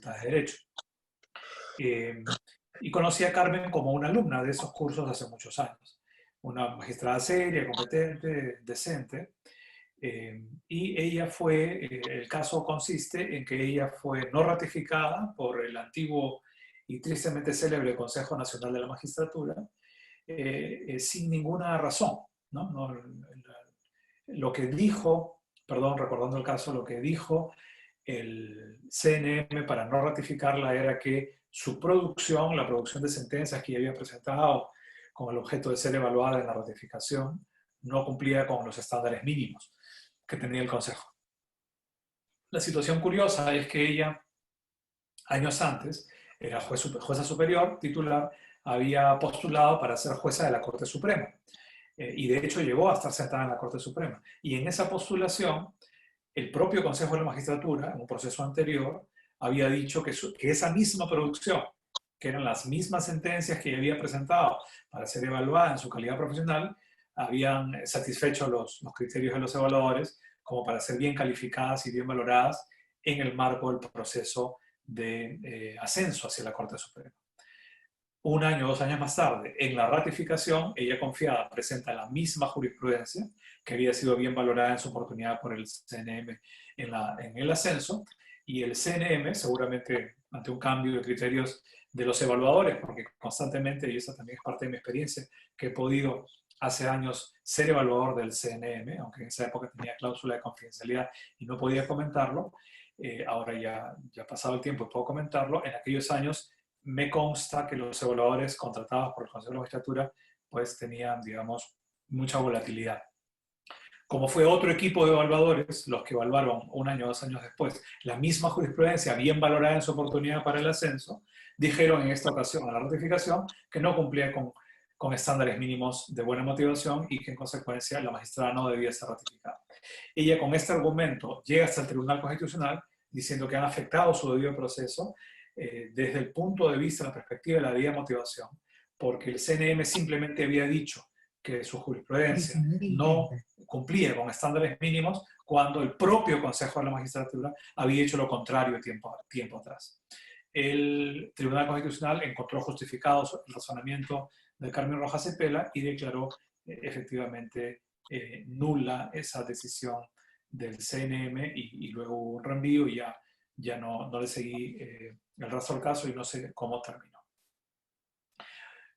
Facultad de Derecho. Y conocí a Carmen como una alumna de esos cursos hace muchos años. Una magistrada seria, competente, decente. Y ella el caso consiste en que ella fue no ratificada por el antiguo y tristemente célebre Consejo Nacional de la Magistratura, sin ninguna razón, ¿no? Lo que dijo, perdón, recordando el caso, lo que dijo el CNM para no ratificarla era que su producción, la producción de sentencias que había presentado con el objeto de ser evaluada en la ratificación, no cumplía con los estándares mínimos que tenía el Consejo. La situación curiosa es que ella, años antes, era jueza superior, titular, había postulado para ser jueza de la Corte Suprema. Y de hecho llegó a estar sentada en la Corte Suprema. Y en esa postulación, el propio Consejo de la Magistratura, en un proceso anterior, había dicho que esa misma producción, que eran las mismas sentencias que había presentado para ser evaluada en su calidad profesional, habían satisfecho los criterios de los evaluadores como para ser bien calificadas y bien valoradas en el marco del proceso de ascenso hacia la Corte Suprema. Un año, 2 años más tarde, en la ratificación, ella confiada presenta la misma jurisprudencia que había sido bien valorada en su oportunidad por el CNM en el ascenso, y el CNM, seguramente ante un cambio de criterios de los evaluadores, porque constantemente, y esa también es parte de mi experiencia, que he podido hace años ser evaluador del CNM, aunque en esa época tenía cláusula de confidencialidad y no podía comentarlo, ahora ya ha pasado el tiempo y puedo comentarlo. En aquellos años me consta que los evaluadores contratados por el Consejo de la Magistratura pues tenían, digamos, mucha volatilidad. Como fue otro equipo de evaluadores los que evaluaron un año o 2 años después la misma jurisprudencia bien valorada en su oportunidad para el ascenso, dijeron en esta ocasión a la ratificación que no cumplía con estándares mínimos de buena motivación y que en consecuencia la magistrada no debía ser ratificada. Ella con este argumento llega hasta el Tribunal Constitucional diciendo que han afectado su debido proceso desde el punto de vista, la perspectiva de la debida motivación, porque el CNM simplemente había dicho que su jurisprudencia no cumplía con estándares mínimos cuando el propio Consejo de la Magistratura había hecho lo contrario tiempo atrás. El Tribunal Constitucional encontró justificado el razonamiento de Carmen Rojas Cepela y declaró efectivamente nula esa decisión del CNM y luego hubo un reenvío y ya no le seguí el rastro al caso y no sé cómo terminó.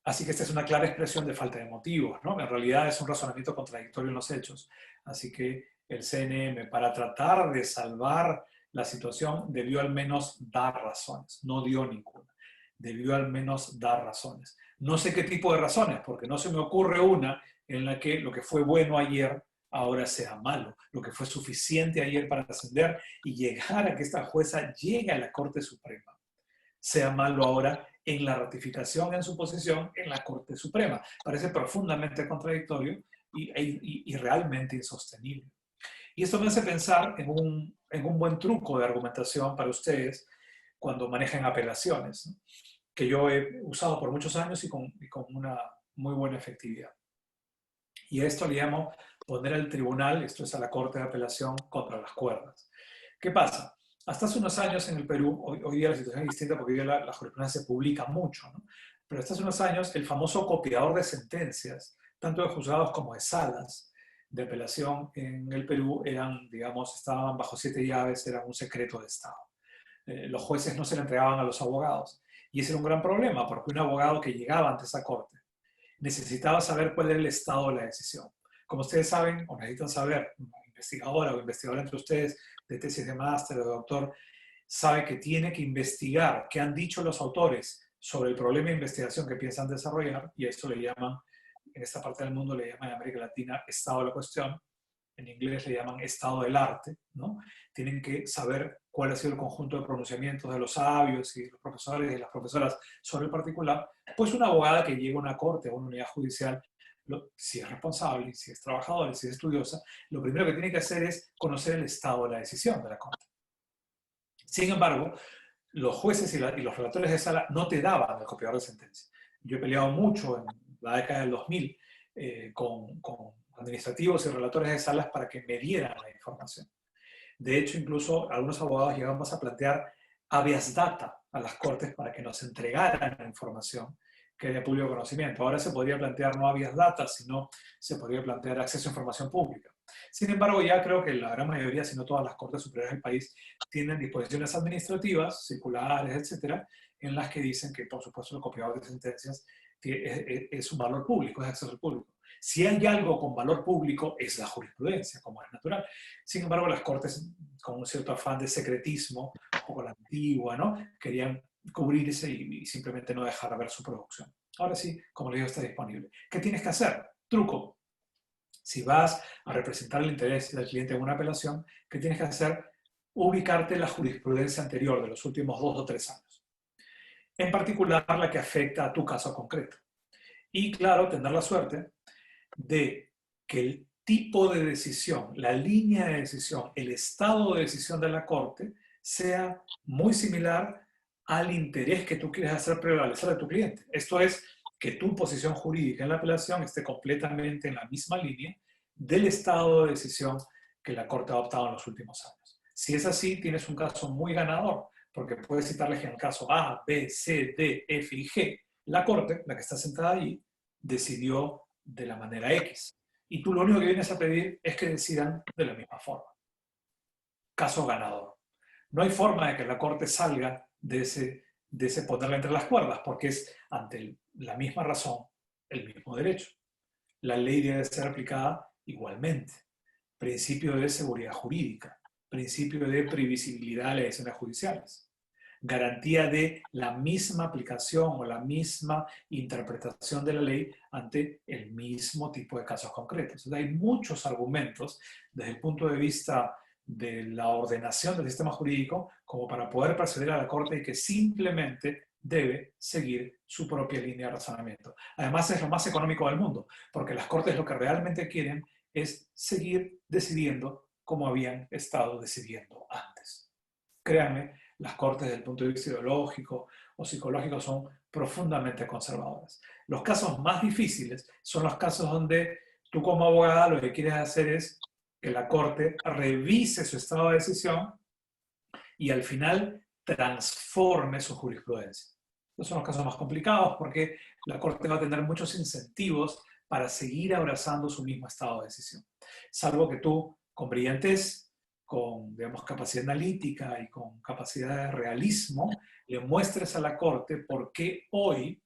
Así que esta es una clara expresión de falta de motivos, ¿no? En realidad es un razonamiento contradictorio en los hechos. Así que el CNM, para tratar de salvar la situación, debió al menos dar razones. No dio ninguna. Debió al menos dar razones. No sé qué tipo de razones, porque no se me ocurre una en la que lo que fue bueno ayer ahora sea malo. Lo que fue suficiente ayer para ascender y llegar a que esta jueza llegue a la Corte Suprema sea malo ahora en la ratificación en su posición en la Corte Suprema. Parece profundamente contradictorio y realmente insostenible. Y esto me hace pensar en un buen truco de argumentación para ustedes cuando manejan apelaciones, ¿no? Que yo he usado por muchos años y con una muy buena efectividad. Y a esto le llamo poner al tribunal, esto es a la Corte de Apelación, contra las cuerdas. ¿Qué pasa? Hasta hace unos años en el Perú, hoy día la situación es distinta porque hoy día la jurisprudencia se publica mucho, ¿no? Pero hasta hace unos años el famoso copiador de sentencias, tanto de juzgados como de salas de apelación en el Perú eran, digamos, estaban bajo 7 llaves, eran un secreto de Estado. Los jueces no se le entregaban a los abogados. Y ese era un gran problema, porque un abogado que llegaba ante esa corte necesitaba saber cuál era el estado de la decisión. Como ustedes saben, o necesitan saber, una investigadora o investigador entre ustedes de tesis de máster o de doctor, sabe que tiene que investigar qué han dicho los autores sobre el problema de investigación que piensan desarrollar, y a eso le llaman, en esta parte del mundo le llaman en América Latina estado de la cuestión, en inglés le llaman estado del arte, ¿no? Tienen que saber cuál ha sido el conjunto de pronunciamientos de los sabios y los profesores y las profesoras sobre el particular. Pues una abogada que llega a una corte o una unidad judicial, si es responsable, si es trabajadora, si es estudiosa, lo primero que tiene que hacer es conocer el estado de la decisión de la corte. Sin embargo, los jueces y los relatores de sala no te daban el copiador de sentencia. Yo he peleado mucho en la década del 2000 con administrativos y relatores de salas para que me dieran la información. De hecho, incluso algunos abogados llegamos a plantear habeas data a las cortes para que nos entregaran la información que es de público conocimiento. Ahora se podría plantear no habeas data, sino se podría plantear acceso a información pública. Sin embargo, ya creo que la gran mayoría, si no todas las cortes superiores del país, tienen disposiciones administrativas, circulares, etcétera, en las que dicen que, por supuesto, el copiado de sentencias es un valor público, es acceso al público. Si hay algo con valor público, es la jurisprudencia, como es natural. Sin embargo, las cortes, con un cierto afán de secretismo, un poco la antigua, ¿no? Querían cubrirse y simplemente no dejar ver su producción. Ahora sí, como les digo, está disponible. ¿Qué tienes que hacer? Truco. Si vas a representar el interés del cliente en una apelación, ¿qué tienes que hacer? Ubicarte en la jurisprudencia anterior de los últimos 2 o 3 años. En particular, la que afecta a tu caso concreto. Y claro, tener la suerte de que el tipo de decisión, la línea de decisión, el estado de decisión de la Corte sea muy similar al interés que tú quieres hacer prevalecer de tu cliente. Esto es, que tu posición jurídica en la apelación esté completamente en la misma línea del estado de decisión que la Corte ha adoptado en los últimos años. Si es así, tienes un caso muy ganador, porque puedes citarles que en el caso A, B, C, D, F y G, la Corte, la que está sentada allí, decidió de la manera X. Y tú lo único que vienes a pedir es que decidan de la misma forma. Caso ganador. No hay forma de que la Corte salga de ese ponerla entre las cuerdas, porque es ante la misma razón el mismo derecho. La ley debe ser aplicada igualmente. Principio de seguridad jurídica, principio de previsibilidad de las decisiones judiciales, garantía de la misma aplicación o la misma interpretación de la ley ante el mismo tipo de casos concretos. Entonces, hay muchos argumentos desde el punto de vista de la ordenación del sistema jurídico como para poder proceder a la Corte y que simplemente debe seguir su propia línea de razonamiento. Además, es lo más económico del mundo, porque las Cortes lo que realmente quieren es seguir decidiendo como habían estado decidiendo antes. Créanme, las Cortes desde el punto de vista ideológico o psicológico son profundamente conservadoras. Los casos más difíciles son los casos donde tú como abogada lo que quieres hacer es que la Corte revise su estado de decisión y al final transforme su jurisprudencia. Estos son los casos más complicados porque la Corte va a tener muchos incentivos para seguir abrazando su mismo estado de decisión. Salvo que tú, con brillantez, con, digamos, capacidad analítica y con capacidad de realismo, le muestres a la Corte por qué hoy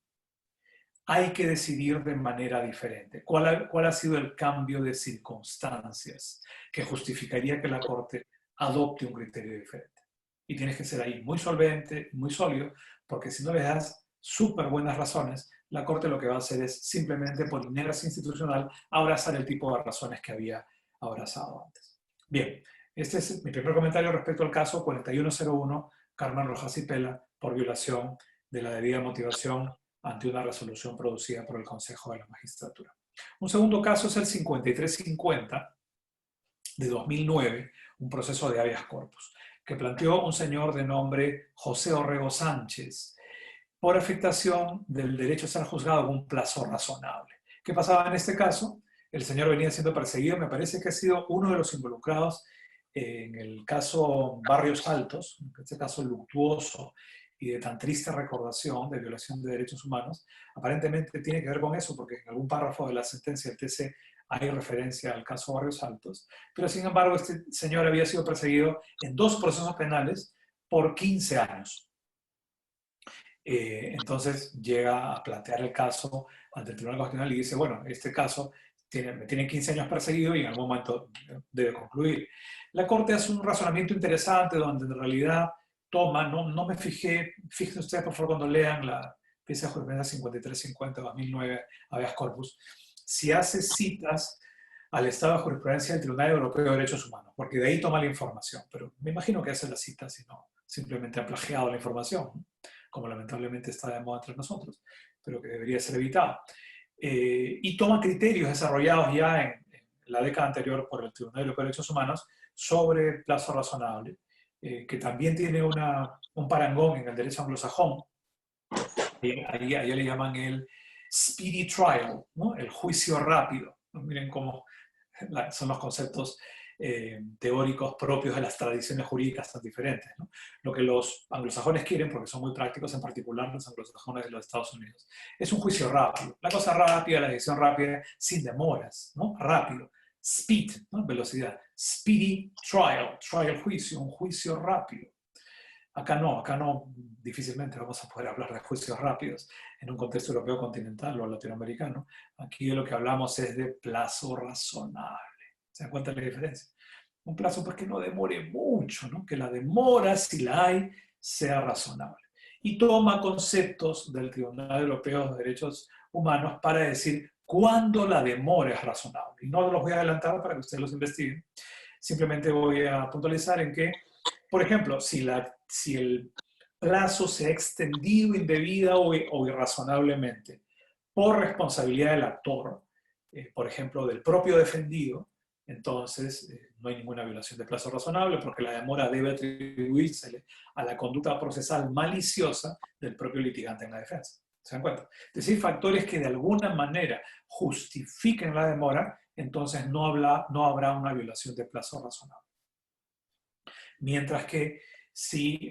hay que decidir de manera diferente. ¿Cuál ha sido el cambio de circunstancias que justificaría que la Corte adopte un criterio diferente? Y tienes que ser ahí muy solvente, muy sólido, porque si no le das súper buenas razones, la Corte lo que va a hacer es simplemente por inercia institucional abrazar el tipo de razones que había abrazado antes. Bien, este es mi primer comentario respecto al caso 4101 Carmen Rojas y Pela por violación de la debida motivación ante una resolución producida por el Consejo de la Magistratura. Un segundo caso es el 5350 de 2009, un proceso de habeas corpus, que planteó un señor de nombre José Orrego Sánchez por afectación del derecho a ser juzgado en un plazo razonable. ¿Qué pasaba en este caso? El señor venía siendo perseguido, me parece que ha sido uno de los involucrados en el caso Barrios Altos, en este caso luctuoso y de tan triste recordación de violación de derechos humanos. Aparentemente tiene que ver con eso, porque en algún párrafo de la sentencia del TC hay referencia al caso Barrios Altos, pero sin embargo este señor había sido perseguido en 2 procesos penales por 15 años. Entonces llega a plantear el caso ante el Tribunal Constitucional y dice, bueno, este caso me tiene 15 años perseguido y en algún momento debe concluir. La Corte hace un razonamiento interesante donde en realidad toma, no me fijé, fíjense ustedes por favor cuando lean la pieza de jurisprudencia 5350-2009, habeas corpus, si hace citas al estado de jurisprudencia del Tribunal Europeo de Derechos Humanos, porque de ahí toma la información, pero me imagino que hace las citas y no simplemente ha plagiado la información, como lamentablemente está de moda entre nosotros, pero que debería ser evitado. Y toma criterios desarrollados ya en la década anterior por el Tribunal Europeo de Derechos Humanos sobre plazo razonable, que también tiene un parangón en el derecho anglosajón. Allá le llaman el speedy trial, ¿no? El juicio rápido. Miren cómo son los conceptos teóricos propios de las tradiciones jurídicas tan diferentes, ¿no? Lo que los anglosajones quieren, porque son muy prácticos, en particular los anglosajones de los Estados Unidos, es un juicio rápido. La cosa rápida, la decisión rápida, sin demoras, ¿no? Rápido. Speed, ¿no? Velocidad. Speedy trial, trial juicio, un juicio rápido. Acá no, difícilmente vamos a poder hablar de juicios rápidos en un contexto europeo continental o latinoamericano. Aquí de lo que hablamos es de plazo razonable. ¿Se dan cuenta de la diferencia? Un plazo pues que no demore mucho, ¿no? Que la demora, si la hay, sea razonable. Y toma conceptos del Tribunal Europeo de Derechos Humanos para decir cuándo la demora es razonable. Y no los voy a adelantar para que ustedes los investiguen. Simplemente voy a puntualizar en que, por ejemplo, si el plazo se ha extendido indebida o irrazonablemente por responsabilidad del actor, por ejemplo, del propio defendido, entonces no hay ninguna violación de plazo razonable porque la demora debe atribuírsele a la conducta procesal maliciosa del propio litigante en la defensa. ¿Se dan cuenta? Es decir, factores que de alguna manera justifiquen la demora, entonces no habrá una violación de plazo razonable. Mientras que si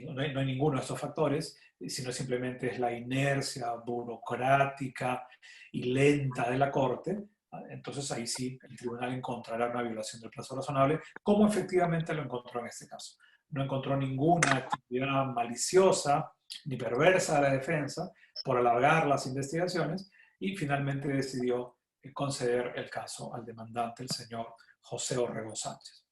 no hay ninguno de estos factores, sino simplemente es la inercia burocrática y lenta de la Corte, entonces ahí sí el tribunal encontrará una violación del plazo razonable, como efectivamente lo encontró en este caso. No encontró ninguna actividad maliciosa ni perversa de la defensa por alargar las investigaciones y finalmente decidió conceder el caso al demandante, el señor José Orrego Sánchez.